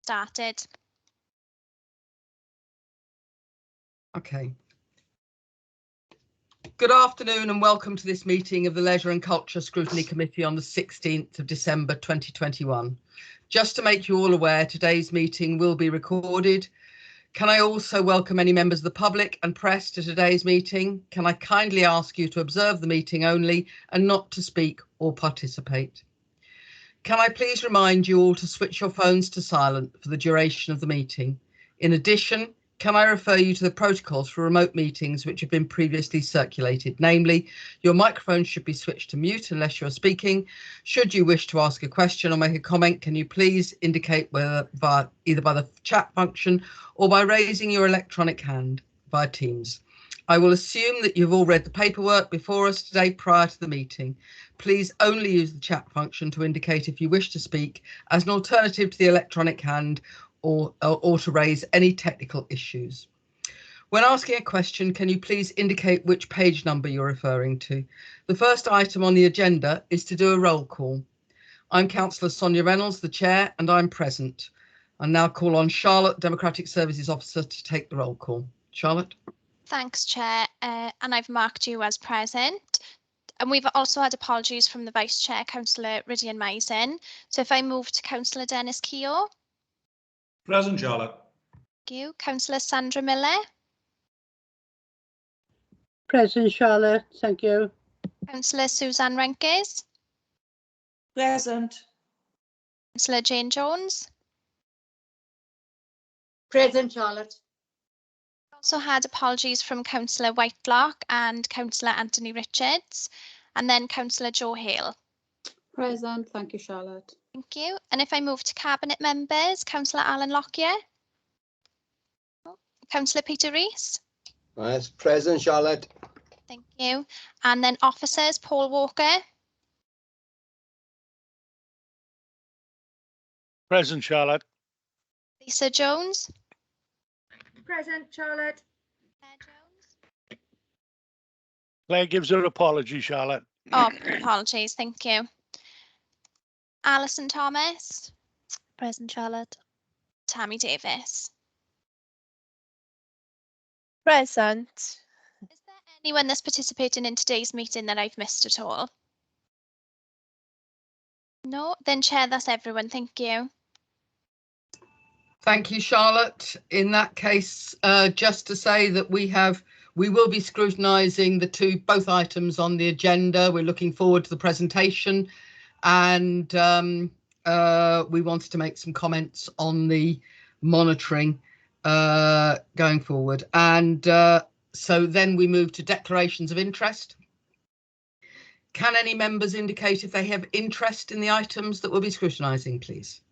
Started. Okay. Good afternoon and welcome to this meeting of the Leisure and Culture Scrutiny Committee on the 16th of December 2021. Just to make you all aware, today's meeting will be recorded. Can I also welcome any members of the public and press to today's meeting? Can I kindly ask you to observe the meeting only and not to speak or participate? Can I please remind you all to switch your phones to silent for the duration of the meeting? In addition, can I refer you to the protocols for remote meetings which have been previously circulated? Namely, your microphone should be switched to mute unless you're speaking. Should you wish to ask a question or make a comment, can you please indicate whether either by the chat function or by raising your electronic hand via Teams. I will assume that you've all read the paperwork before us today prior to the meeting. Please only use the chat function to indicate if you wish to speak as an alternative to the electronic hand or to raise any technical issues. When asking a question, can you please indicate which page number you're referring to? The first item on the agenda is to do a roll call. I'm Councillor Sonia Reynolds, the chair, and I'm present. I now call on Charlotte, Democratic Services Officer, to take the roll call. Charlotte. Thanks, Chair, and I've marked you as present. And we've also had apologies from the Vice Chair, Councillor Rydian Maisen. So if I move to Councillor Dennis Keogh. Present, Charlotte. Thank you. Councillor Sandra Miller. Present, Charlotte. Thank you. Councillor Suzanne Renkes. Present. Councillor Jane Jones. Present, Charlotte. Also had apologies from Councillor Whitelock and Councillor Anthony Richards, and then Councillor Joe Hale. Present. Thank you, Charlotte. Thank you. And if I move to Cabinet members, Councillor Alan Lockyer. Councillor Peter Rees. Yes, present, Charlotte. Thank you. And then officers, Paul Walker. Present, Charlotte. Lisa Jones. Present, Charlotte. Claire Jones. Claire gives her apology, Charlotte. Oh, apologies. Thank you. Alison Thomas. Present, Charlotte. Tammy Davis. Present. Is there anyone that's participating in today's meeting that I've missed at all? No, then Chair, that's everyone. Thank you. Thank you, Charlotte. In that case, just to say that we will be scrutinising both items on the agenda. We're looking forward to the presentation, and we wanted to make some comments on the monitoring going forward. And so then we move to declarations of interest. Can any members indicate if they have interest in the items that we'll be scrutinising, please?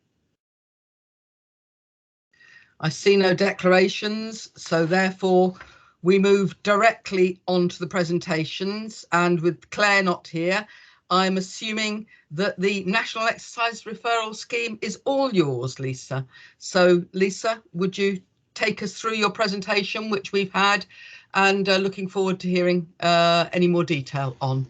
I see no declarations, so therefore we move directly on to the presentations, and with Claire not here, I'm assuming that the National Exercise Referral Scheme is all yours, Lisa. So Lisa, would you take us through your presentation, which we've had, and looking forward to hearing any more detail on,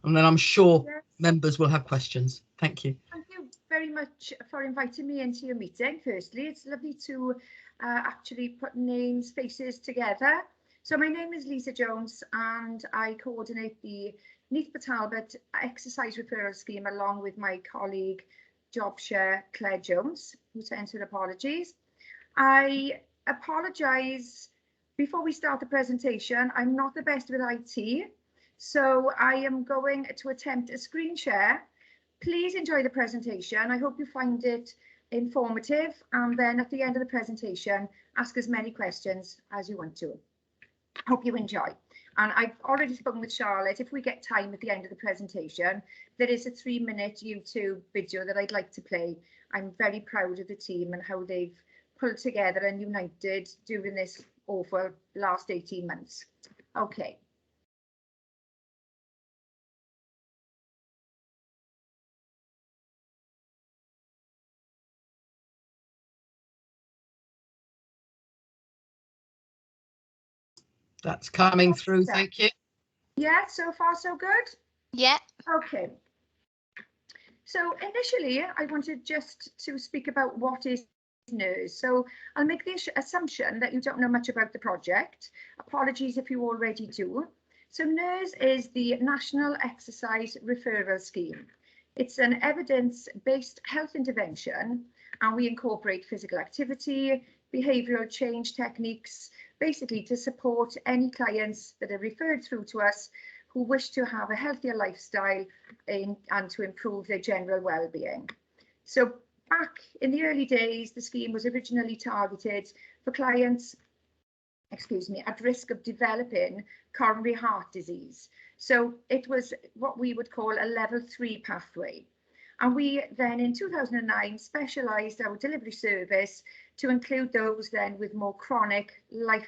and then I'm sure members will have questions. Thank you. Thank you very much for inviting me into your meeting. Firstly, it's lovely to actually put names, faces together. So my name is Lisa Jones and I coordinate the Neath Talbot Exercise Referral Scheme along with my colleague job share Claire Jones, who sends her apologies. I apologise before we start the presentation. I'm not the best with IT, so I am going to attempt a screen share. Please enjoy the presentation. I hope you find it informative, and then at the end of the presentation, ask as many questions as you want to. Hope you enjoy. And I've already spoken with Charlotte. If we get time at the end of the presentation, there is a 3-minute YouTube video that I'd like to play. I'm very proud of the team and how they've pulled together and united during this awful last 18 months. Okay. That's coming through, thank you. Yeah, so far so good? Yeah. Okay. So initially, I wanted just to speak about what is NERS. So I'll make the assumption that you don't know much about the project. Apologies if you already do. So NERS is the National Exercise Referral Scheme. It's an evidence-based health intervention, and we incorporate physical activity, behavioural change techniques, basically to support any clients that are referred through to us who wish to have a healthier lifestyle and to improve their general well-being. So back in the early days, the scheme was originally targeted for clients, at risk of developing coronary heart disease. So it was what we would call a level 3 pathway. And we then in 2009 specialised our delivery service to include those then with more chronic life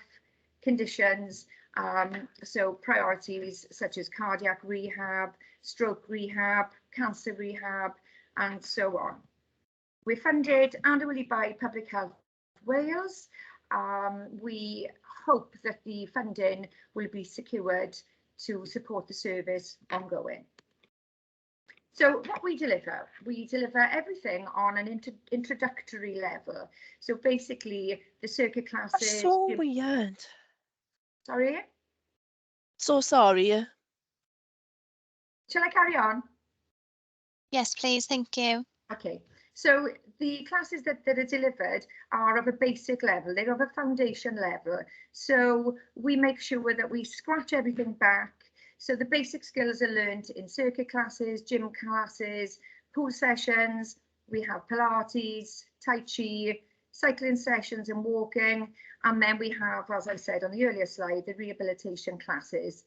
conditions. So priorities such as cardiac rehab, stroke rehab, cancer rehab, and so on. We're funded annually by Public Health Wales. We hope that the funding will be secured to support the service ongoing. So what we deliver everything on an introductory level. So basically the circuit classes. That's so weird. Sorry? So sorry. Shall I carry on? Yes, please. Thank you. Okay. So the classes that are delivered are of a basic level. They're of a foundation level. So we make sure that we scratch everything back. So the basic skills are learned in circuit classes, gym classes, pool sessions. We have Pilates, Tai Chi, cycling sessions and walking. And then we have, as I said on the earlier slide, the rehabilitation classes,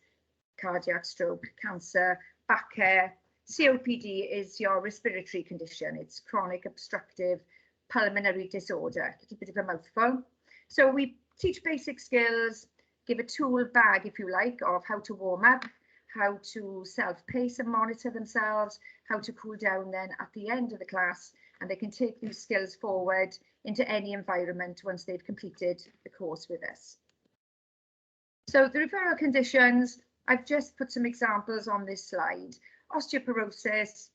cardiac, stroke, cancer, back care. COPD is your respiratory condition. It's chronic obstructive pulmonary disorder. It's a bit of a mouthful. So we teach basic skills, give a tool bag, if you like, of how to warm up, how to self-pace and monitor themselves, how to cool down then at the end of the class, and they can take these skills forward into any environment once they've completed the course with us. So the referral conditions, I've just put some examples on this slide. Osteoporosis,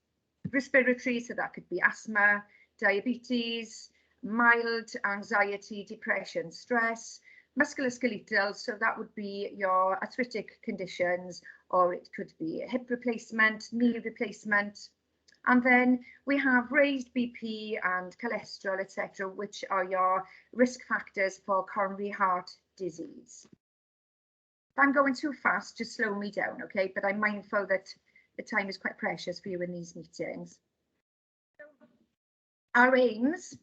respiratory, so that could be asthma, diabetes, mild anxiety, depression, stress, musculoskeletal, so that would be your arthritic conditions, or it could be a hip replacement, knee replacement. And then we have raised BP and cholesterol, etc., which are your risk factors for coronary heart disease. If I'm going too fast, just slow me down, okay? But I'm mindful that the time is quite precious for you in these meetings. Our aims,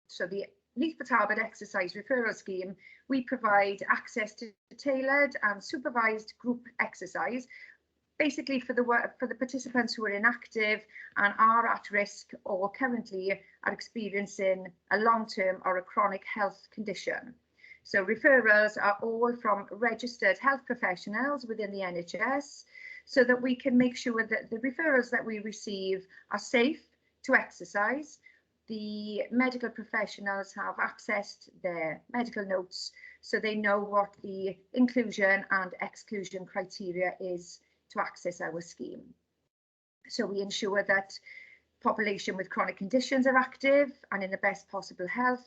so the Neath Talbot Exercise Referral Scheme, we provide access to tailored and supervised group exercise, basically for the participants who are inactive and are at risk or currently are experiencing a long-term or a chronic health condition. So referrals are all from registered health professionals within the NHS, so that we can make sure that the referrals that we receive are safe to exercise. The medical professionals have accessed their medical notes, so they know what the inclusion and exclusion criteria is to access our scheme. So we ensure that population with chronic conditions are active and in the best possible health,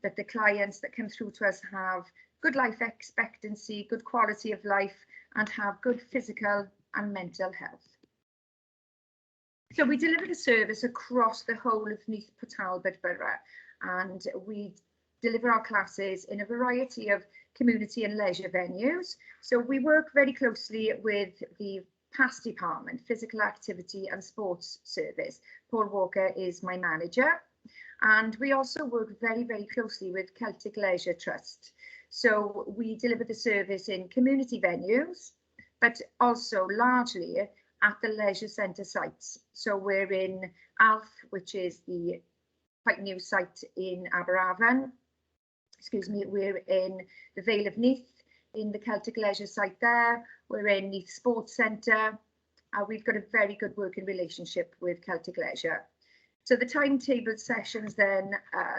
that the clients that come through to us have good life expectancy, good quality of life, and have good physical and mental health. So we deliver the service across the whole of Neath Talbot Borough, and we deliver our classes in a variety of community and leisure venues. So we work very closely with the PAS department, Physical Activity and Sports Service. Paul Walker is my manager. And we also work very, very closely with Celtic Leisure Trust. So we deliver the service in community venues, but also largely at the leisure centre sites. So we're in Alf, which is the quite new site in Aberavon. We're in the Vale of Neath, in the Celtic Leisure site there. We're in Neath Sports Centre. We've got a very good working relationship with Celtic Leisure. So the timetable sessions then,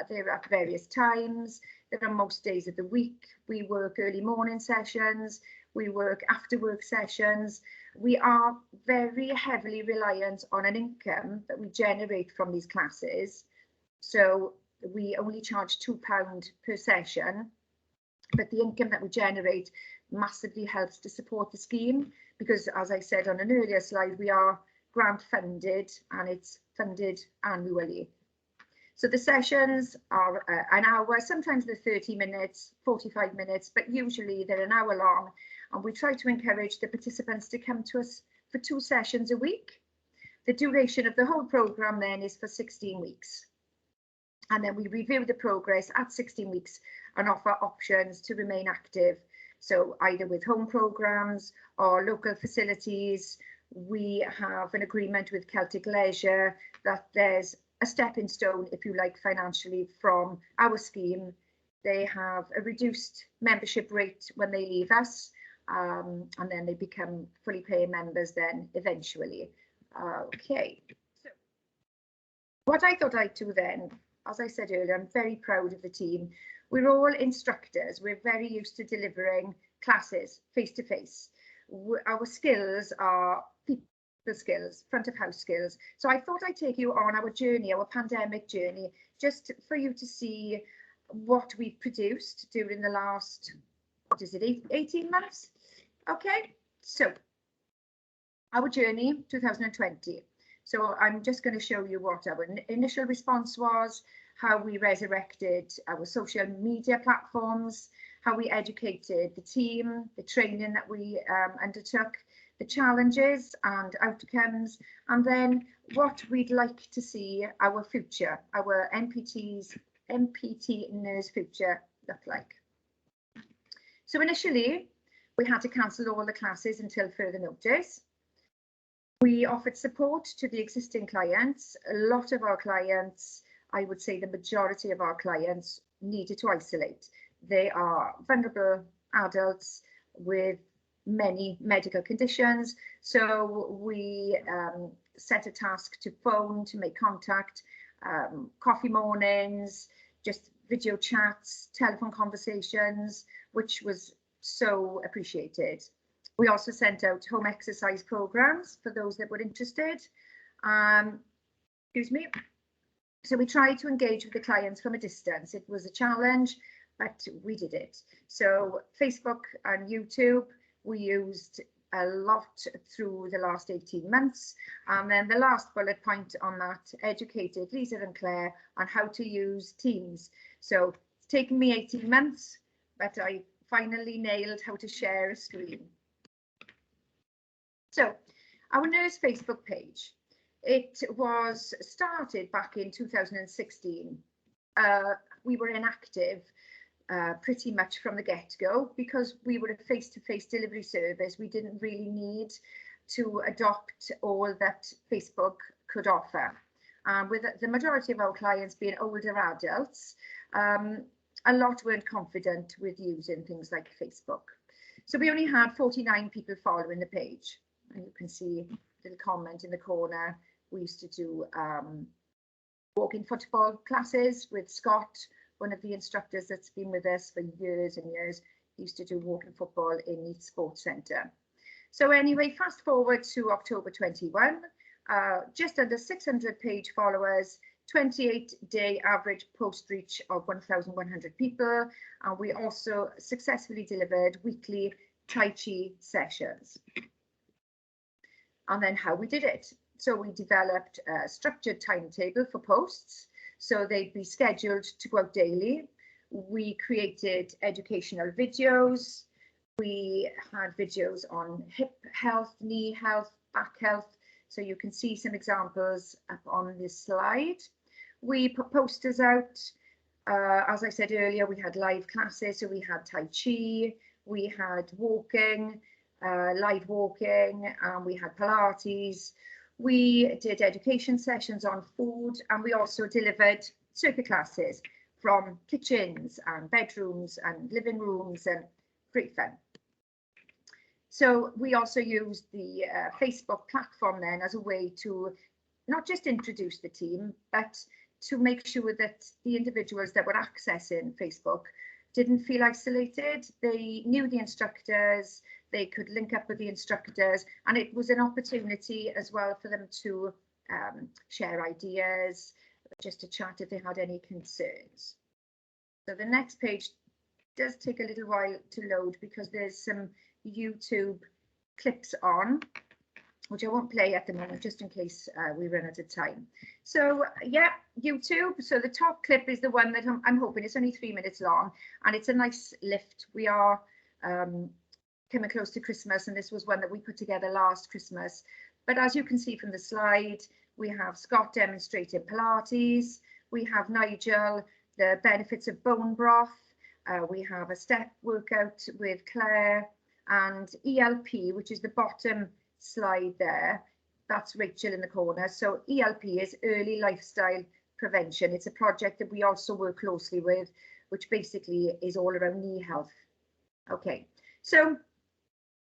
they're at various times. They're on most days of the week. We work early morning sessions. We work after work sessions. We are very heavily reliant on an income that we generate from these classes. So we only charge £2 per session, but the income that we generate massively helps to support the scheme, because as I said on an earlier slide, we are grant funded and it's funded annually. So the sessions are an hour, sometimes they're 30 minutes, 45 minutes, but usually they're an hour long. And we try to encourage the participants to come to us for 2 sessions a week. The duration of the whole programme then is for 16 weeks. And then we review the progress at 16 weeks and offer options to remain active. So either with home programmes or local facilities. We have an agreement with Celtic Leisure that there's a stepping stone, if you like, financially from our scheme. They have a reduced membership rate when they leave us, and then they become fully paying members then eventually. Okay, so what I thought I'd do then, as I said earlier, I'm very proud of the team. We're all instructors. We're very used to delivering classes face-to-face. Our skills are people skills, front of house skills. So I thought I'd take you on our journey, our pandemic journey, just for you to see what we've produced during the last, what is it, 18 months? Okay, so our journey, 2020. So I'm just going to show you what our initial response was, how we resurrected our social media platforms, how we educated the team, the training that we undertook, the challenges and outcomes, and then what we'd like to see our future, our MPT's future look like. So initially, we had to cancel all the classes until further notice. We offered support to the existing clients. A lot of our clients, I would say the majority of our clients, needed to isolate. They are vulnerable adults with many medical conditions. So we set a task to phone, to make contact, coffee mornings, just video chats, telephone conversations, which was so appreciated. We also sent out home exercise programs for those that were interested. Excuse me. So we tried to engage with the clients from a distance. It was a challenge, but we did it. So Facebook and YouTube, we used a lot through the last 18 months. And then the last bullet point on that, educated Lisa and Claire on how to use Teams. So it's taken me 18 months, but I finally nailed how to share a screen. So our nurse Facebook page, it was started back in 2016. We were inactive pretty much from the get-go because we were a face-to-face delivery service. We didn't really need to adopt all that Facebook could offer. With the majority of our clients being older adults, a lot weren't confident with using things like Facebook. So we only had 49 people following the page. And you can see a little comment in the corner. We used to do walking football classes with Scott, one of the instructors that's been with us for years and years. He used to do walking football in Neath Sports Centre. So anyway, fast forward to October 21, just under 600 page followers, 28-day average post reach of 1,100 people. And we also successfully delivered weekly Tai Chi sessions. And then how we did it. So we developed a structured timetable for posts, so they'd be scheduled to go out daily. We created educational videos. We had videos on hip health, knee health, back health. So you can see some examples up on this slide. We put posters out. As I said earlier, we had live classes. So we had Tai Chi, we had walking, live walking, and we had Pilates. We did education sessions on food, and we also delivered circuit classes from kitchens and bedrooms and living rooms, and great fun. So we also used the Facebook platform then as a way to not just introduce the team, but to make sure that the individuals that were accessing Facebook didn't feel isolated. They knew the instructors, they could link up with the instructors, and it was an opportunity as well for them to share ideas, just to chat if they had any concerns. So the next page does take a little while to load because there's some YouTube clips on, which I won't play at the moment, just in case we run out of time. So yeah, YouTube. So the top clip is the one that I'm hoping, it's only 3 minutes long, and it's a nice lift. We are coming close to Christmas, and this was one that we put together last Christmas. But as you can see from the slide, we have Scott demonstrating Pilates, we have Nigel, the benefits of bone broth, we have a step workout with Claire, and ELP, which is the bottom slide there, that's Rachel in the corner. So ELP is Early Lifestyle Prevention. It's a project that we also work closely with, which basically is all around knee health. Okay, so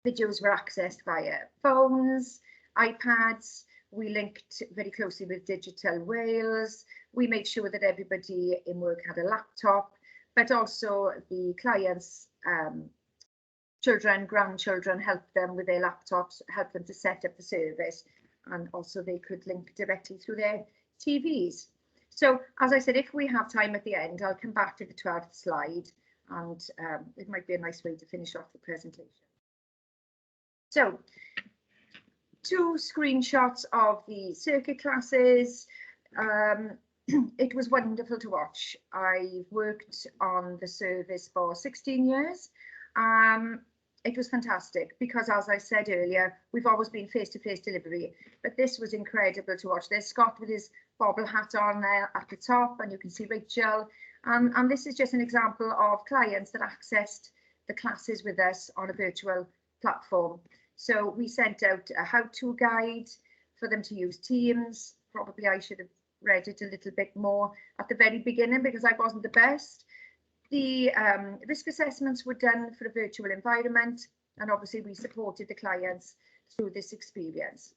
videos were accessed via phones, iPads. We linked very closely with Digital Wales. We made sure that everybody in work had a laptop, but also the clients' children, grandchildren, helped them with their laptops, helped them to set up the service, and also they could link directly through their TVs. So as I said, if we have time at the end, I'll come back to the 12th slide, and it might be a nice way to finish off the presentation. So 2 screenshots of the circuit classes. It was wonderful to watch. I've worked on the service for 16 years. It was fantastic because, as I said earlier, we've always been face-to-face delivery, but this was incredible to watch. There's Scott with his bobble hat on there at the top, and you can see Rachel. And this is just an example of clients that accessed the classes with us on a virtual platform. So we sent out a how-to guide for them to use Teams. Probably I should have read it a little bit more at the very beginning because I wasn't the best. The risk assessments were done for a virtual environment, and obviously we supported the clients through this experience.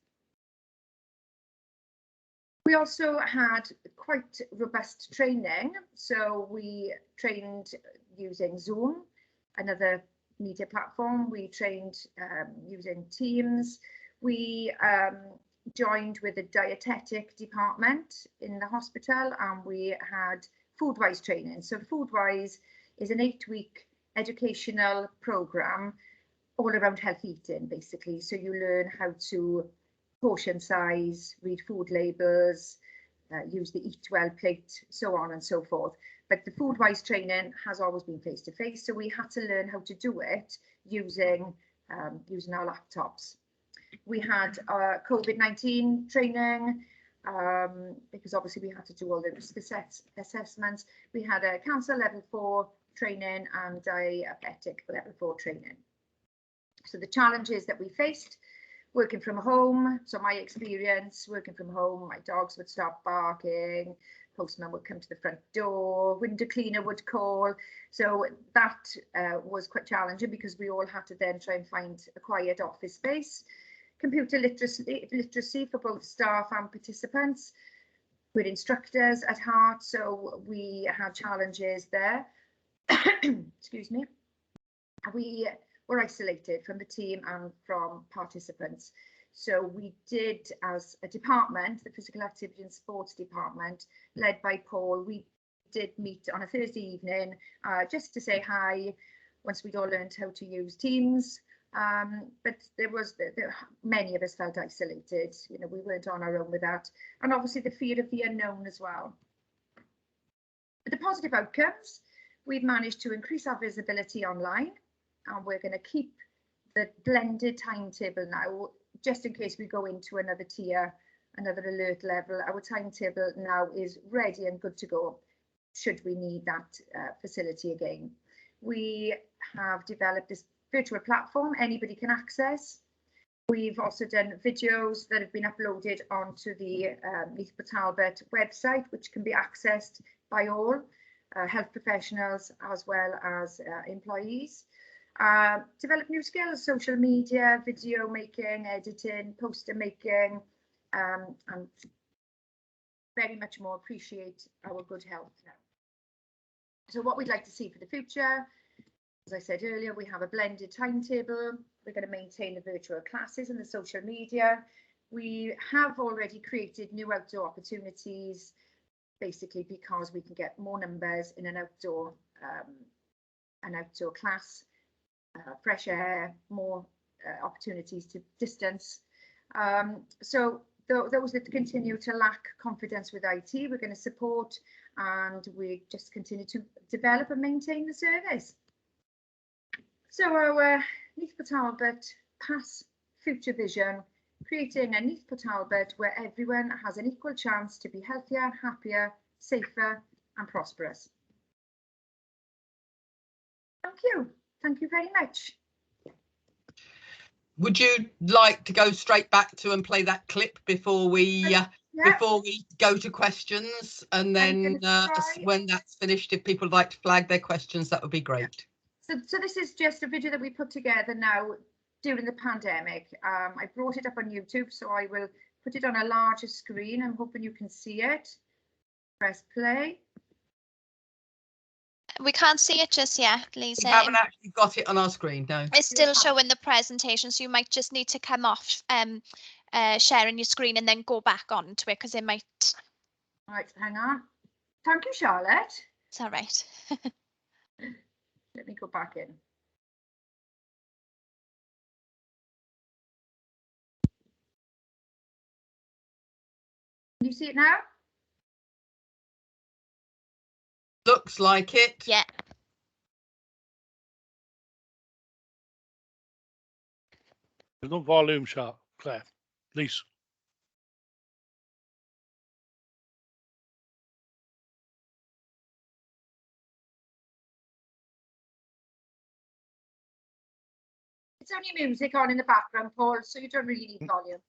We also had quite robust training. So we trained using Zoom, another media platform. We trained using Teams. We joined with a dietetic department in the hospital, and we had Foodwise training. So Foodwise is an 8-week educational program all around health eating, basically. So you learn how to portion size, read food labels, use the Eat Well plate, so on and so forth. But the Foodwise training has always been face-to-face, so we had to learn how to do it using our laptops. We had COVID-19 training, because obviously we had to do all the risk assessments. We had a cancer level 4 training and diabetic level 4 training. So the challenges that we faced: working from home. So my experience working from home, my dogs would start barking, postman would come to the front door, window cleaner would call. So that was quite challenging because we all had to then try and find a quiet office space. Computer literacy for both staff and participants. We're instructors at heart, so we had challenges there. Excuse me. We were isolated from the team and from participants. So we did, as a department, the Physical Activity and Sports Department, led by Paul, we did meet on a Thursday evening just to say hi once we'd all learned how to use Teams. But many of us felt isolated. You know, we weren't on our own with that, and obviously the fear of the unknown as well. But the positive outcomes: we've managed to increase our visibility online, and we're going to keep the blended timetable now, just in case we go into another tier, another alert level. Our timetable now is ready and good to go should we need that facility again. We have developed this virtual platform anybody can access. We've also done videos that have been uploaded onto the Neath Talbot website, which can be accessed by all health professionals as well as employees. Develop new skills: social media, video making, editing, poster making, and very much more appreciate our good health now. So what we'd like to see for the future: as I said earlier, we have a blended timetable. We're going to maintain the virtual classes and the social media. We have already created new outdoor opportunities basically because we can get more numbers in an outdoor class, fresh air, more opportunities to distance. So those that continue to lack confidence with IT, we're going to support, and we just continue to develop and maintain the service. So our Neath Talbot Pass Future Vision, creating a Neath Talbot where everyone has an equal chance to be healthier, happier, safer and prosperous. Thank you. Thank you very much. Would you like to go straight back to and play that clip before we before we go to questions, and then when that's finished, if people would like to flag their questions, that would be great. So this is just a video that we put together now during the pandemic. I brought it up on YouTube, so I will put it on a larger screen. I'm hoping you can see it. Press play. We can't see it just yet, Lisa. We haven't actually got it on our screen, no. It's still showing the presentation, so you might just need to come off sharing your screen and then go back onto it, because it might. Right, hang on. Thank you, Charlotte. It's all right. Let me go back in. Can you see it now? Looks like it. Yeah. There's no volume shot, Claire. Lisa. It's only music on in the background, Paul, so you don't really need volume.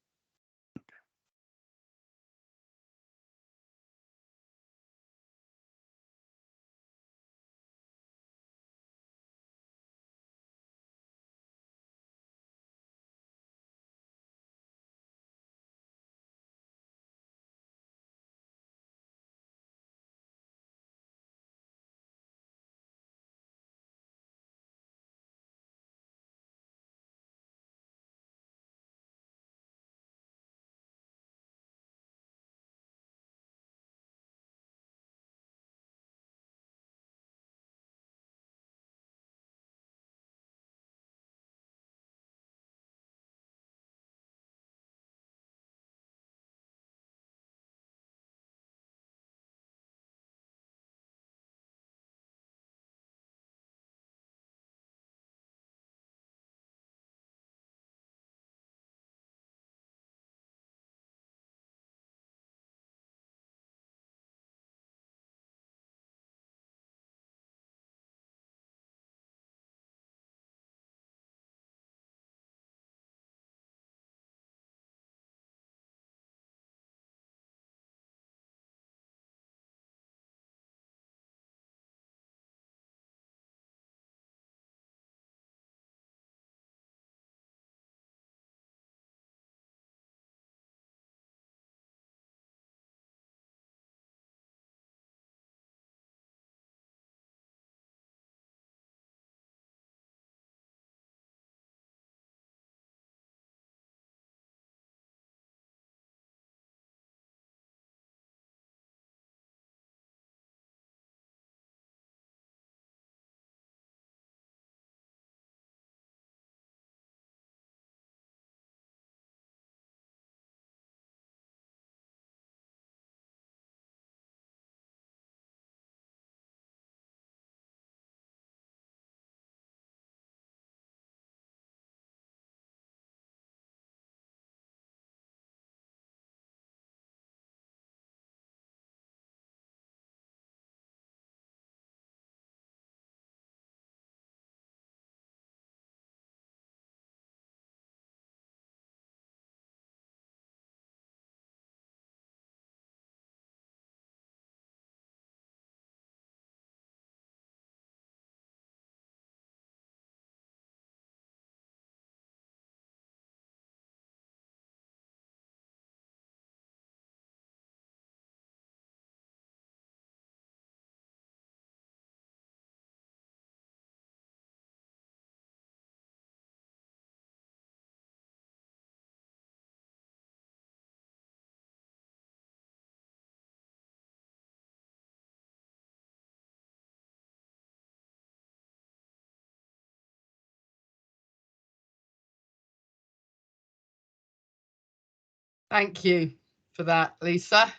Thank you for that, Lisa.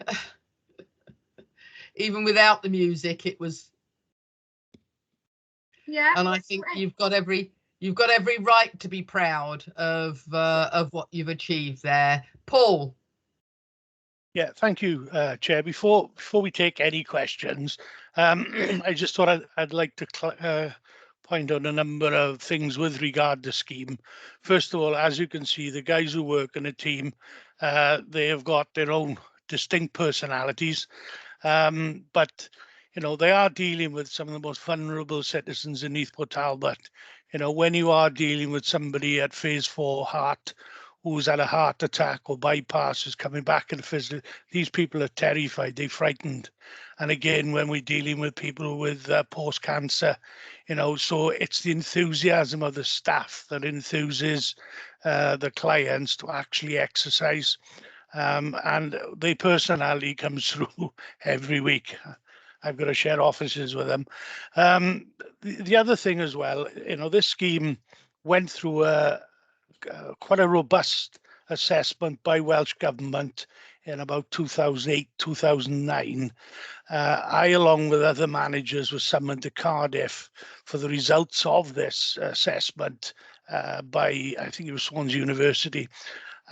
Even without the music, it was. Yeah. And I think you've got every right to be proud of what you've achieved there, Paul. Yeah, thank you, Chair. Before we take any questions, I just thought I'd like to point out a number of things with regard to scheme. First of all, as you can see, the guys who work in a team, they have got their own distinct personalities, but you know, they are dealing with some of the most vulnerable citizens in Neath Talbot. You know, when you are dealing with somebody at phase 4 heart who's had a heart attack or bypass is coming back in the physical, these people are terrified, they're frightened. And again, when we're dealing with people with post-cancer, you know, so it's the enthusiasm of the staff that enthuses the clients to actually exercise. And the personality comes through every week. I've got to share offices with them. The other thing as well, you know, this scheme went through quite a robust assessment by Welsh Government in about 2008, 2009. I, along with other managers, was summoned to Cardiff for the results of this assessment by, I think it was Swansea University.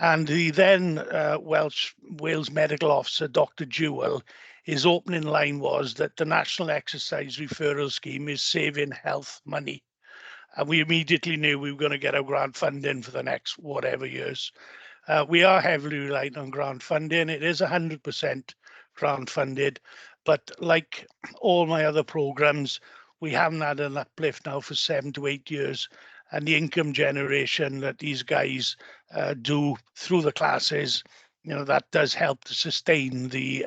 And the then Wales Medical Officer, Dr. Jewell, his opening line was that the National Exercise Referral Scheme is saving health money. And we immediately knew we were going to get our grant funding for the next whatever years. We are heavily reliant on grant funding. It is 100% grant funded, but like all my other programs, we haven't had an uplift now for 7 to 8 years. And the income generation that these guys do through the classes, you know, that does help to sustain the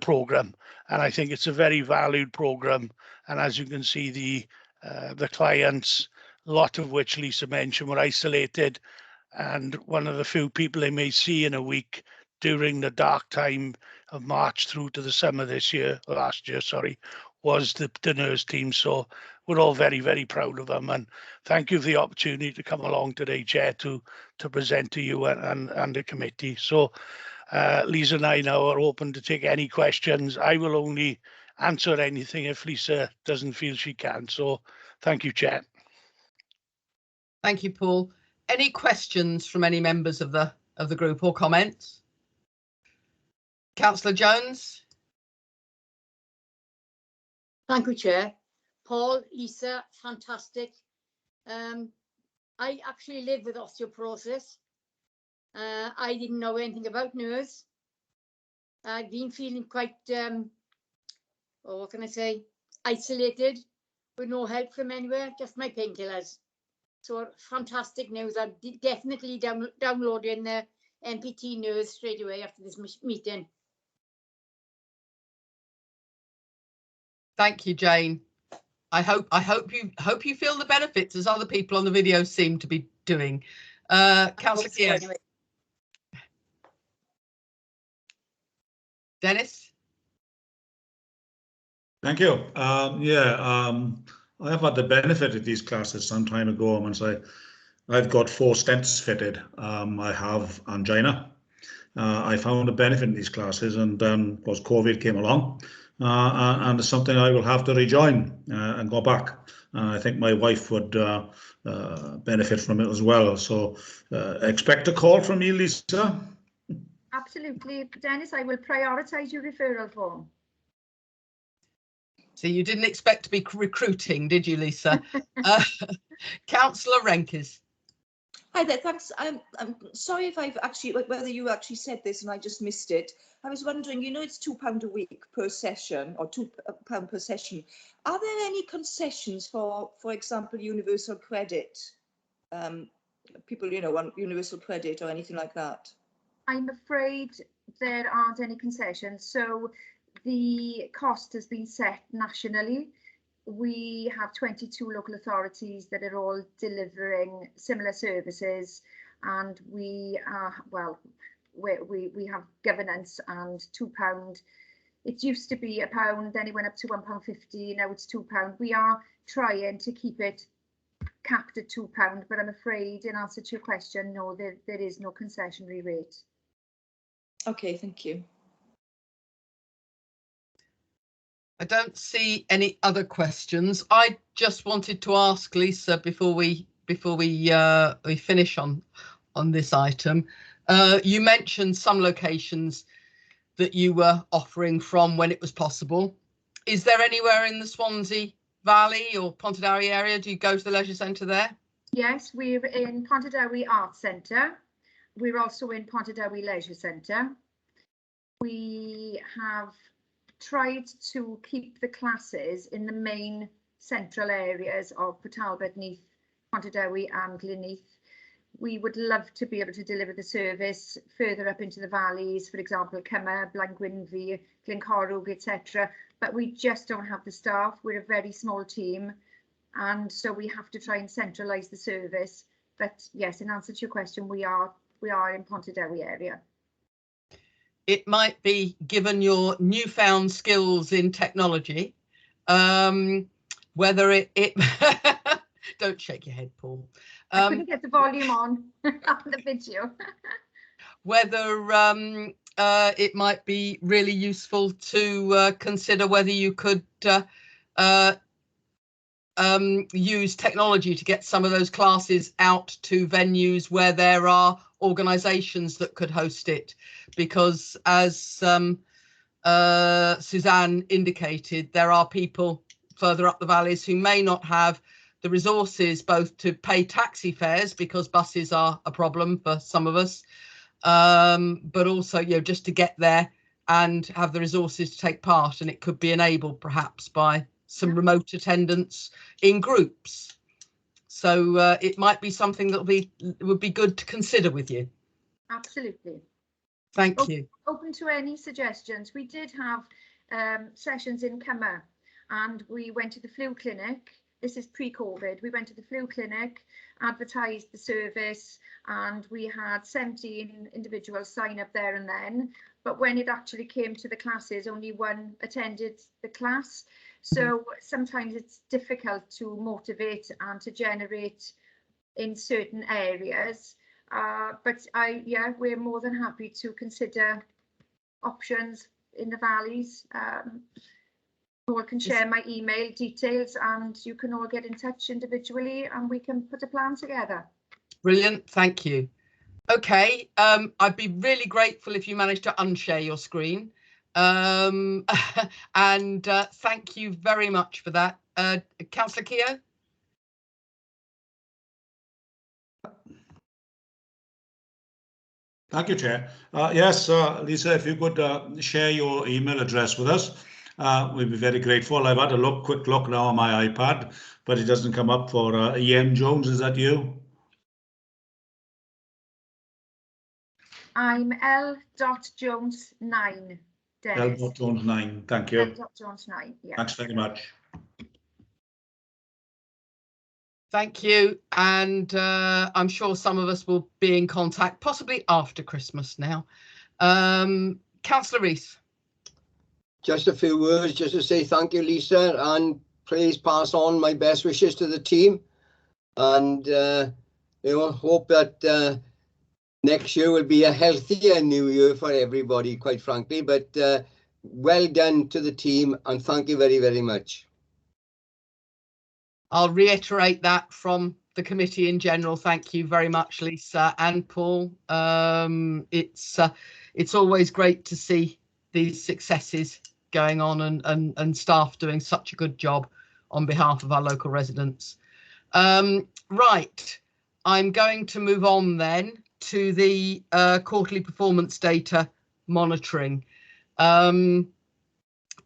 program. And I think it's a very valued program. And as you can see, the clients, a lot of which Lisa mentioned, were isolated. And one of the few people they may see in a week during the dark time of March through to the summer last year, was the nurse team. So we're all very, very proud of them. And thank you for the opportunity to come along today, Chair, to present to you and the committee. So Lisa and I now are open to take any questions. I will only answer anything if Lisa doesn't feel she can. So thank you, Chair. Thank you, Paul. Any questions from any members of the group or comments? Councillor Jones. Thank you, Chair. Paul, Lisa, fantastic. I actually live with osteoporosis. I didn't know anything about NERS. I've been feeling quite, what can I say, isolated with no help from anywhere, just my painkillers. So fantastic news. I'm definitely downloading the MPT NERS straight away after this meeting. Thank you, Jane. I hope you feel the benefits as other people on the video seem to be doing. Councillor Keir. Anyway. Dennis. Thank you. I have had the benefit of these classes some time ago. Once I've got 4 stents fitted. I have angina. I found a benefit in these classes, and then of course COVID came along, and it's something I will have to rejoin and go back. I think my wife would benefit from it as well. So expect a call from me, Lisa. Absolutely, Dennis. I will prioritise your referral form. So you didn't expect to be recruiting, did you, Lisa? Councillor Renkes. Hi there, thanks. I'm sorry if whether you actually said this and I just missed it. I was wondering, you know, it's £2 a week per session, or £2 per session. Are there any concessions for example, universal credit? People, you know, want universal credit or anything like that? I'm afraid there aren't any concessions. So the cost has been set nationally. We have 22 local authorities that are all delivering similar services, and we have governance and £2. It used to be £1, then it went up to £1.50. Now it's £2. We are trying to keep it capped at £2, but I'm afraid, in answer to your question, no, there is no concessionary rate. Okay, thank you. I don't see any other questions. I just wanted to ask Lisa before we finish on this item. You mentioned some locations that you were offering from when it was possible. Is there anywhere in the Swansea Valley or Pontardawe area? Do you go to the leisure centre there? Yes, we're in Pontardawe Arts Centre. We're also in Pontardawe Leisure Centre. We have tried to keep the classes in the main central areas of Talbot, Neath, Pontardawe and Neath. We would love to be able to deliver the service further up into the valleys, for example, Cymmer, Blaengwynfi, Glencorrwg, etc. But we just don't have the staff. We're a very small team, and so we have to try and centralise the service. But yes, in answer to your question, we are in Pontardawe area. It might be, given your newfound skills in technology, whether it don't shake your head, Paul. I couldn't get the volume on the video. Whether it might be really useful to consider whether you could use technology to get some of those classes out to venues where there are organisations that could host it, because as Suzanne indicated, there are people further up the valleys who may not have the resources both to pay taxi fares, because buses are a problem for some of us, but also, you know, just to get there and have the resources to take part. And it could be enabled perhaps by some remote attendance in groups. So it might be something that would be good to consider with you. Absolutely. Thank you. Open to any suggestions. We did have sessions in Cymmer, and we went to the flu clinic. This is pre-COVID. We went to the flu clinic, advertised the service, and we had 17 individuals sign up there and then. But when it actually came to the classes, only one attended the class. So sometimes it's difficult to motivate and to generate in certain areas. But we're more than happy to consider options in the valleys. You all can share my email details, and you can all get in touch individually, and we can put a plan together. Brilliant, thank you. Okay, I'd be really grateful if you managed to unshare your screen. And thank you very much for that. Councillor Keogh? Thank you, Chair. Yes, Lisa, if you could share your email address with us, we'd be very grateful. I've had a quick look now on my iPad, but it doesn't come up for EM Jones. Is that you? I'm L.Jones9. L.Jones9, thank you. L.Jones9, yeah. Thanks very much. Thank you, and I'm sure some of us will be in contact, possibly after Christmas now. Councillor Rees. Just a few words just to say thank you, Lisa, and please pass on my best wishes to the team. And, hope that next year will be a healthier new year for everybody, quite frankly. But well done to the team, and thank you very, very much. I'll reiterate that from the committee in general. Thank you very much, Lisa and Paul. It's always great to see these successes going on, and staff doing such a good job on behalf of our local residents. Right, I'm going to move on then to the quarterly performance data monitoring, and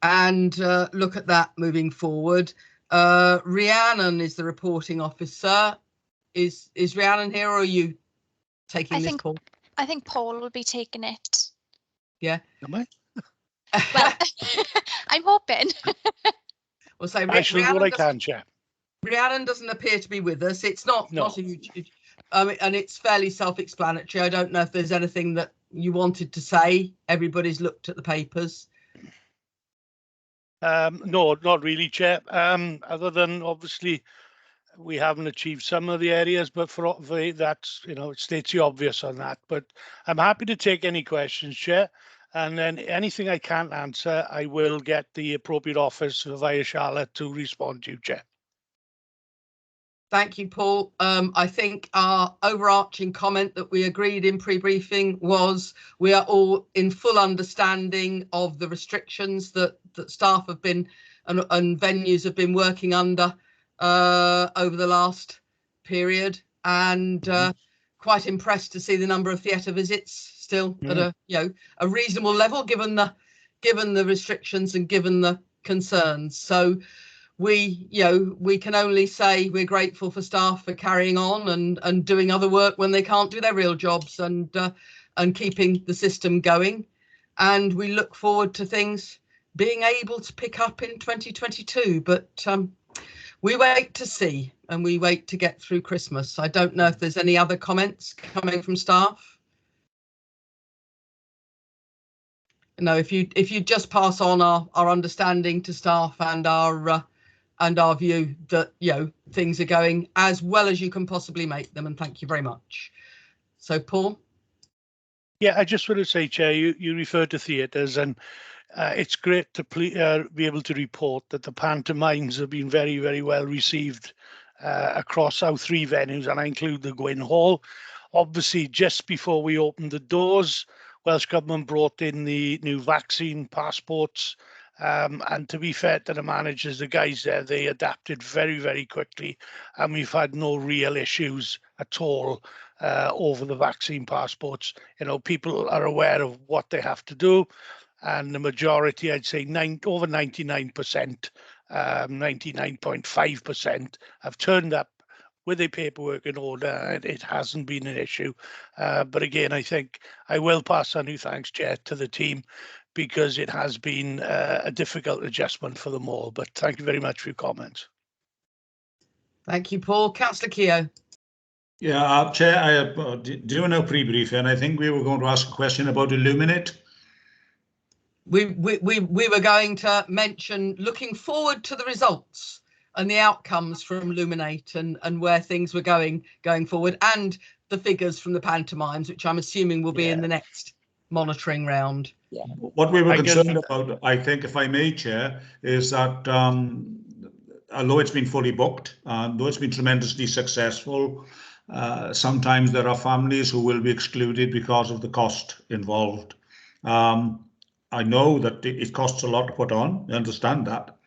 look at that moving forward. Rhiannon is the reporting officer. Is Rhiannon here, or are you taking this, Paul? I think Paul will be taking it. Yeah. Am I? Well, I'm hoping. We'll say I shall do what I can, Chair. Rhiannon doesn't appear to be with us. It's not a huge, and it's fairly self-explanatory. I don't know if there's anything that you wanted to say. Everybody's looked at the papers. No, not really, Chair. Other than obviously we haven't achieved some of the areas, but for that's, you know, it states the obvious on that. But I'm happy to take any questions, Chair. And then anything I can't answer, I will get the appropriate office via Charlotte to respond to you, Chair. Thank you, Paul. I think our overarching comment that we agreed in pre-briefing was we are all in full understanding of the restrictions that staff have been and venues have been working under over the last period, and quite impressed to see the number of theatre visits still at a reasonable level given the restrictions and given the concerns. So we can only say we're grateful for staff for carrying on and doing other work when they can't do their real jobs and keeping the system going. And we look forward to things being able to pick up in 2022. But we wait to see, and we wait to get through Christmas. I don't know if there's any other comments coming from staff. No, if you just pass on our understanding to staff and our view that things are going as well as you can possibly make them, and thank you very much. So Paul. Yeah, I just want to say, Chair, you referred to theatres, and it's great to be able to report that the pantomimes have been very, very well received across our 3 venues, and I include the Gwyn Hall. Obviously, just before we opened the doors, Welsh Government brought in the new vaccine passports, and to be fair to the managers, the guys there, they adapted very, very quickly, and we've had no real issues at all over the vaccine passports. You know, people are aware of what they have to do, and the majority, I'd say over 99%, 99.5% have turned up with their paperwork in order, and it hasn't been an issue. But again, I think I will pass on your thanks, Chair, to the team, because it has been a difficult adjustment for them all. But thank you very much for your comments. Thank you, Paul. Councillor Keogh. Yeah, Chair, I do know pre-briefing, and I think we were going to ask a question about Illuminate. We were going to mention looking forward to the results and the outcomes from Illuminate and where things were going forward, and the figures from the pantomimes, which I'm assuming will be in the next monitoring round. Yeah. What we were concerned about, I think, if I may, Chair, is that although it's been fully booked, though it's been tremendously successful, sometimes there are families who will be excluded because of the cost involved. I know that it costs a lot to put on, I understand that.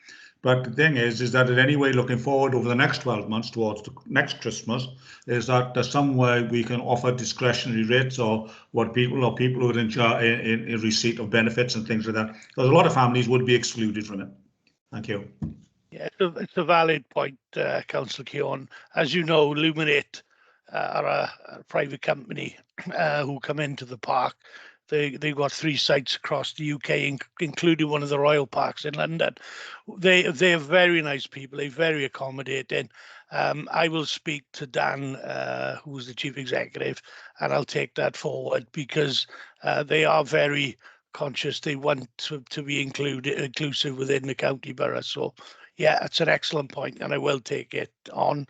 But the thing is that in any way looking forward over the next 12 months towards the next Christmas, is that there's some way we can offer discretionary rates or what people who are in receipt of benefits and things like that. Because a lot of families would be excluded from it. Thank you. Yeah, it's a valid point, Councillor Keogh. As you know, Illuminate are a private company who come into the park. They've got 3 sites across the UK, including one of the Royal Parks in London. They're very nice people. They're very accommodating. I will speak to Dan, who's the chief executive, and I'll take that forward, because they are very conscious. They want to be inclusive within the county borough. So yeah, it's an excellent point, and I will take it on.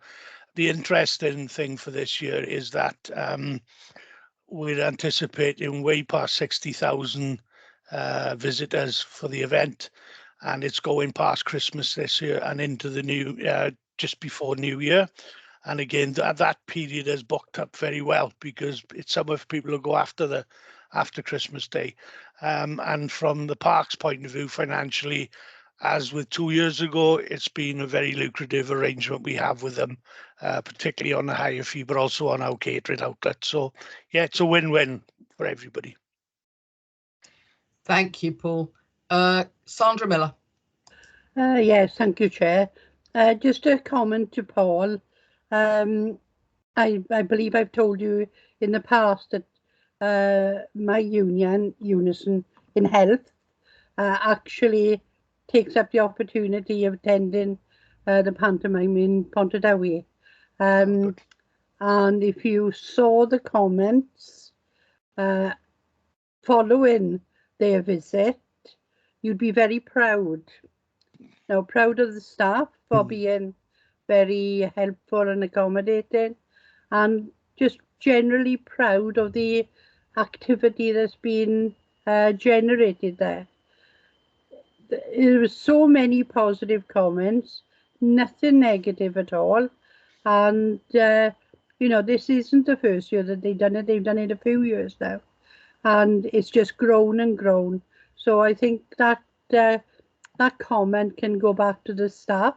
The interesting thing for this year is that we're anticipating way past 60,000 visitors for the event, and it's going past Christmas this year and into the new, just before New Year. And again, that period is booked up very well, because it's summer for people who go after Christmas Day. And from the park's point of view, financially, as with 2 years ago, it's been a very lucrative arrangement we have with them, particularly on the higher fee, but also on our catering outlet. So yeah, it's a win-win for everybody. Thank you, Paul. Sandra Miller. Yes, thank you, Chair. Just a comment to Paul. I believe I've told you in the past that my union, Unison in Health, actually takes up the opportunity of attending the pantomime in Pontardawe. And if you saw the comments following their visit, you'd be very proud. Now, proud of the staff for being very helpful and accommodating, and just generally proud of the activity that's been generated there. There were so many positive comments, nothing negative at all, and you know, this isn't the first year that they've done it a few years now, and it's just grown and grown. So I think that that comment can go back to the staff,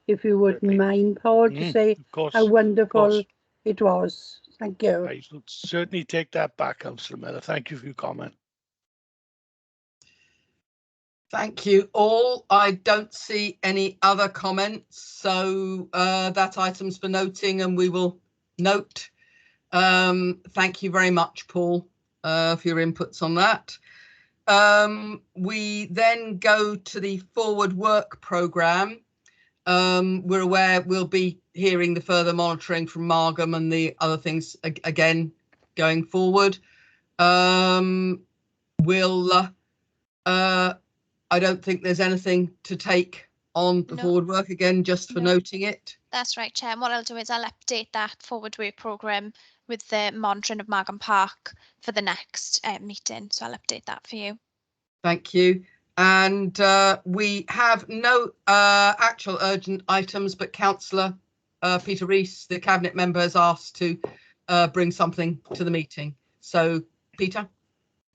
if you wouldn't Certainly. mind, Paul, to say Of course. how wonderful course. it was. Thank you. I should certainly take that back, Councillor Miller. Thank you for your comment. Thank you all. I don't see any other comments, so that item's for noting and we will note. Thank you very much, Paul, for your inputs on that. We then go to the forward work programme. We're aware we'll be hearing the further monitoring from Margam and the other things again going forward. I don't think there's anything to take on the forward work again, just for noting it. That's right, Chair. And what I'll do is I'll update that forward work programme with the monitoring of Margam Park for the next meeting. So I'll update that for you. Thank you. And we have no actual urgent items, but Councillor Peter Rees, the Cabinet member, has asked to bring something to the meeting. So, Peter?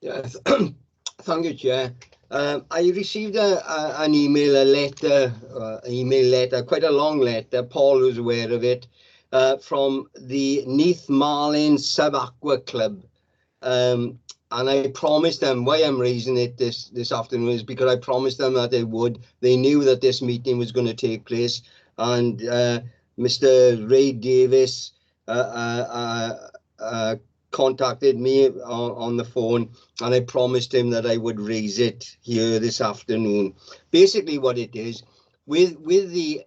Yes, thank you, Chair. I received an email letter, quite a long letter, Paul was aware of it, from the Neath Marlin Sub-Aqua Club. And I promised them, why I'm raising it this afternoon is because I promised them that they would. They knew that this meeting was going to take place, and Mr. Ray Davis contacted me on the phone, and I promised him that I would raise it here this afternoon. Basically what it is, with the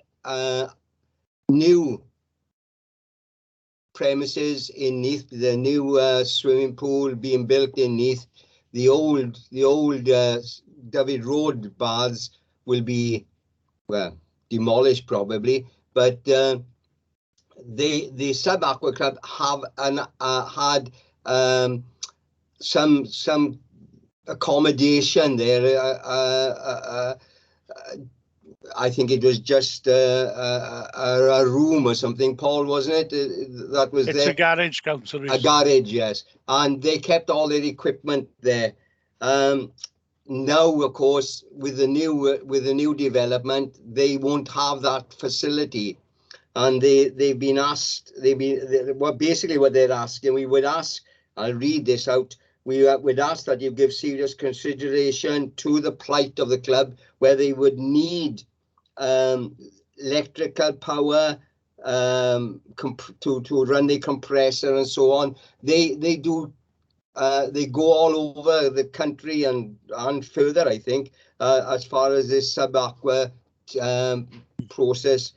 new premises in Neath, the new swimming pool being built in Neath, the old David Road baths will be, well, demolished probably, but the Sub-Aqua Club have had some accommodation there. I think it was just a room or something, Paul, wasn't it? That was It's there. a garage, Councillor. A garage, yes. And they kept all their equipment there. Now, of course, with the new development, they won't have that facility. And they've been asked, basically what they're asking, we would ask, I'll read this out, we would ask that you give serious consideration to the plight of the club, where they would need electrical power to run the compressor and so on. They go all over the country and further, I think, as far as this Sub-Aqua process.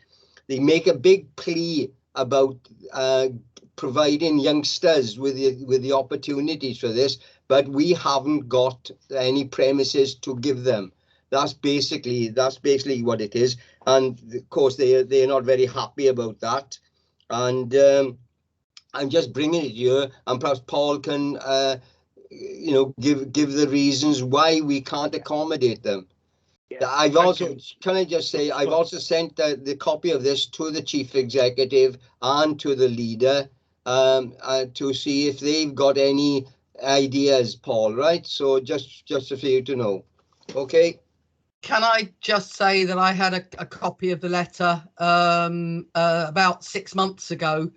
They make a big plea about providing youngsters with the opportunities for this, but we haven't got any premises to give them. That's basically what it is, and of course they're not very happy about that. And I'm just bringing it here, and perhaps Paul can give the reasons why we can't accommodate them. I've also, can I just say, I've also sent the copy of this to the chief executive and to the leader to see if they've got any ideas, Paul, right? So just for you to know. Okay. Can I just say that I had a copy of the letter about 6 months ago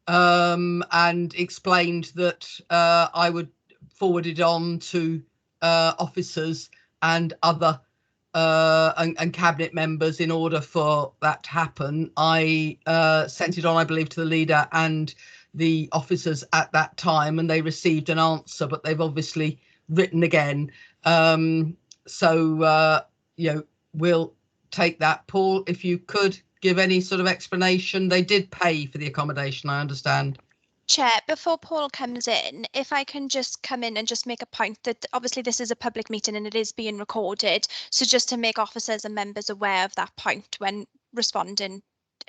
and explained that I would forward it on to officers and other and cabinet members in order for that to happen. I sent it on, I believe, to the leader and the officers at that time, and they received an answer, but they've obviously written again. We'll take that. Paul, if you could give any sort of explanation. They did pay for the accommodation, I understand. Chair, before Paul comes in, if I can just come in and just make a point that obviously this is a public meeting and it is being recorded. So just to make officers and members aware of that point when responding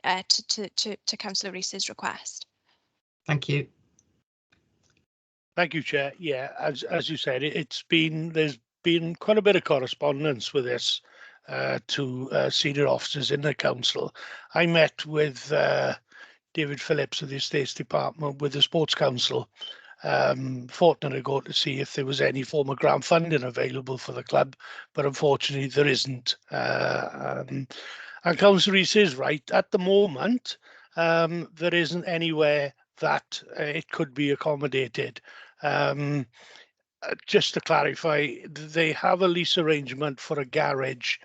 to Councillor Rees's request. Thank you. Thank you, Chair. Yeah, as you said, there's been quite a bit of correspondence with this to senior officers in the council. I met with David Phillips of the Estates Department with the Sports Council fortnight ago to see if there was any form of grant funding available for the club, but unfortunately there isn't. And Councillor Rees is right. At the moment, there isn't anywhere that it could be accommodated. Just to clarify, they have a lease arrangement for a garage,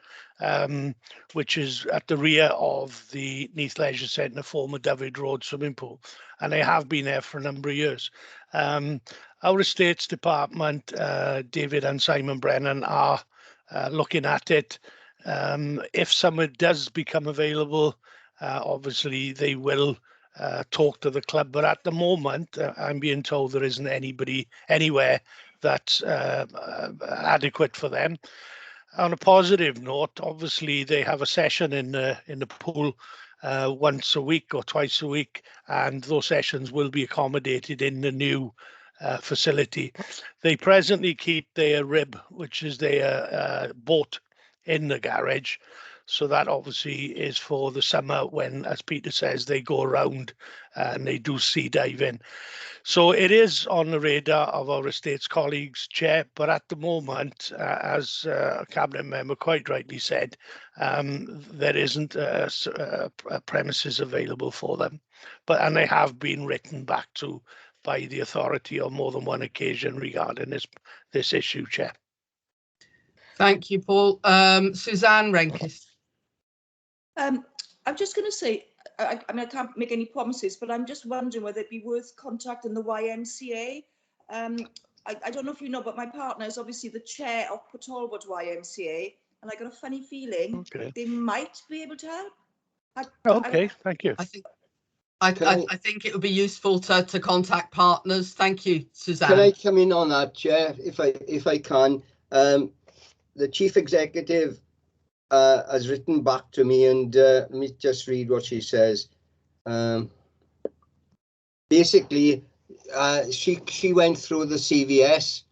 which is at the rear of the Neath Leisure Centre, former David Road swimming pool, and they have been there for a number of years. Our estates department, David and Simon Brennan, are looking at it. If summer does become available, obviously they will talk to the club, but at the moment, I'm being told there isn't anybody anywhere that's adequate for them. On a positive note, obviously they have a session in the pool once a week or twice a week, and those sessions will be accommodated in the new facility. They presently keep their rib, which is their boat, in the garage. So that obviously is for the summer when, as Peter says, they go around and they do sea diving. So it is on the radar of our estates colleagues, Chair, but at the moment, as a Cabinet member quite rightly said, there isn't a premises available for them. And they have been written back to by the authority on more than one occasion regarding this issue, Chair. Thank you, Paul. Suzanne Renkis. I'm just going to say, I mean, I can't make any promises, but I'm just wondering whether it'd be worth contacting the YMCA. I don't know if you know, but my partner is obviously the chair of Talbot YMCA, and I got a funny feeling they might be able to help. Okay, thank you. I think it would be useful to contact partners. Thank you, Suzanne. Can I come in on that, Chair, if I can? The Chief Executive has written back to me, and let me just read what she says. Basically, she went through the CVS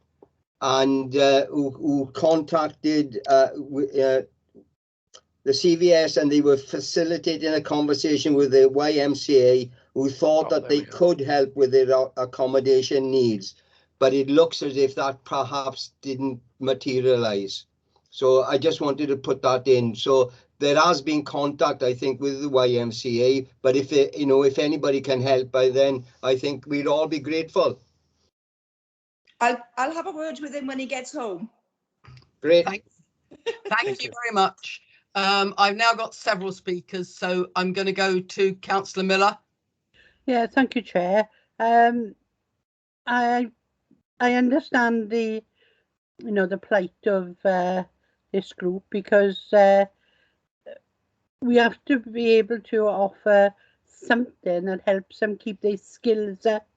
and who contacted the CVS, and they were facilitating a conversation with the YMCA, who thought that they could help with their accommodation needs, but it looks as if that perhaps didn't materialize. So I just wanted to put that in. So there has been contact, I think, with the YMCA, but if anybody can help by then, I think we'd all be grateful. I'll have a word with him when he gets home. Great. Thank you very much. I've now got several speakers, so I'm going to go to Councillor Miller. Yeah, thank you, Chair. I understand the plight of this group, because we have to be able to offer something that helps them keep their skills up,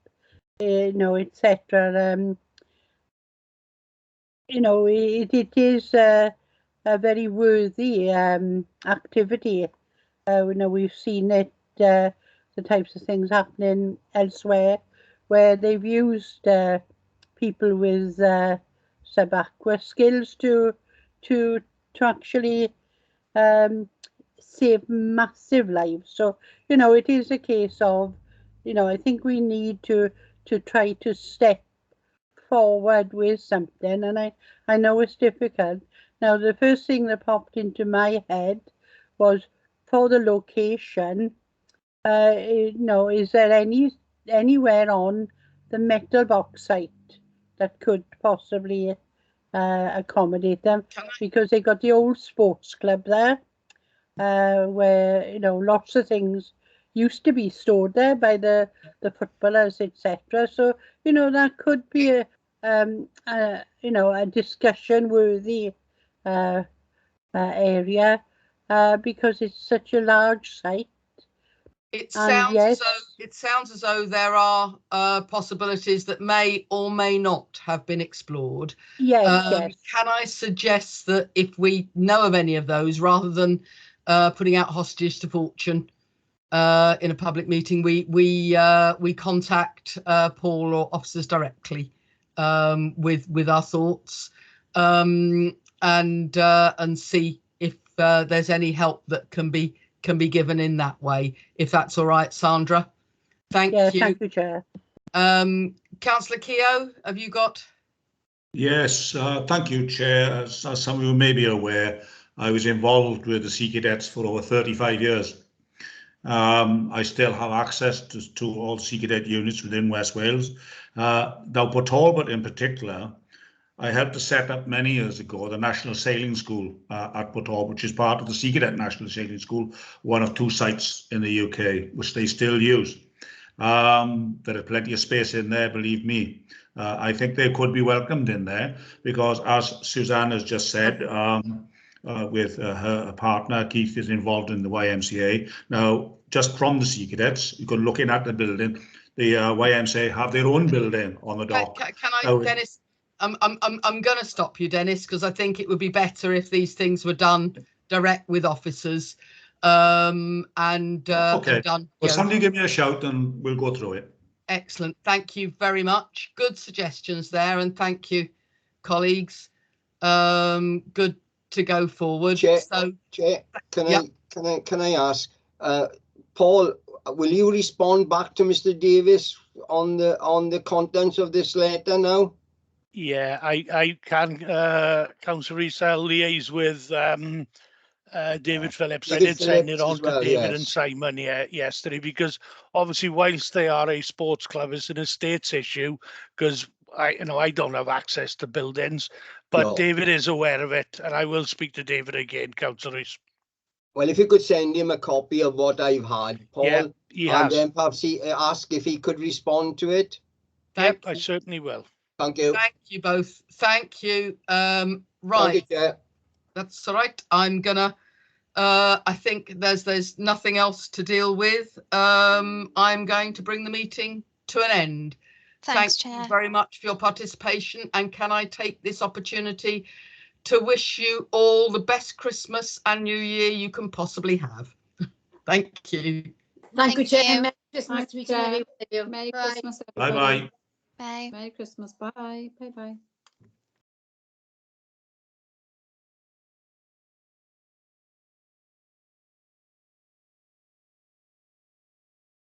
etc. It is a very worthy activity. We've seen it, the types of things happening elsewhere, where they've used people with sub-aqua skills to actually save massive lives. So it is a case of I think we need to try to step forward with something, and I know it's difficult. Now, the first thing that popped into my head was, for the location, is there anywhere on the metal box site that could possibly accommodate them? Because they got the old sports club there, where lots of things used to be stored there by the footballers, etc. So that could be a discussion worthy area, because it's such a large site. It sounds as though there are possibilities that may or may not have been explored. Yes. Can I suggest that if we know of any of those, rather than putting out hostages to fortune, in a public meeting, we contact Paul or officers directly with our thoughts, and see if there's any help that can be given in that way, if that's all right, Sandra. Thank you. Thank you, Chair. Councillor Keogh, have you got? Yes, thank you, Chair. As some of you may be aware, I was involved with the Sea Cadets for over 35 years. I still have access to all Sea Cadet units within West Wales. Now, for Talbot in particular, I helped to set up many years ago the National Sailing School at Talbot, which is part of the Sea Cadet National Sailing School, one of 2 sites in the UK, which they still use. There is plenty of space in there, believe me. I think they could be welcomed in there because, as Suzanne has just said, with her partner, Keith, is involved in the YMCA. Now, just from the Sea Cadets, you could looking at the building, the YMCA have their own building on the dock. Can I, Dennis? I'm going to stop you, Dennis, because I think it would be better if these things were done direct with officers. Okay. And done. Well, somebody give me a shout and we'll go through it. Excellent. Thank you very much. Good suggestions there, and thank you, colleagues. Good to go forward. Chair, so, Chair, can I ask, Paul, will you respond back to Mr. Davis on the contents of this letter now? Yeah, I can, Councillor Esel, liaise with David Phillips. I did send it on to David and Simon yesterday, because obviously whilst they are a sports club, it's an estates issue, because I don't have access to buildings, but David is aware of it, and I will speak to David again, councillors. Well, if you could send him a copy of what I've had, Paul, and then perhaps ask if he could respond to it. Yep, I certainly will. Thank you. Thank you both. Thank you. Right. Thank you, Chair. That's all right. I'm gonna. I think there's nothing else to deal with. I'm going to bring the meeting to an end. Thanks, Thank Chair. you very much for your participation. And can I take this opportunity to wish you all the best Christmas and New Year you can possibly have. Thank you. Thank you, Chair. you. Merry Christmas to each and every one of you. Merry Bye. Christmas, Bye-bye. everybody. Bye. Merry Christmas. Bye. Bye-bye.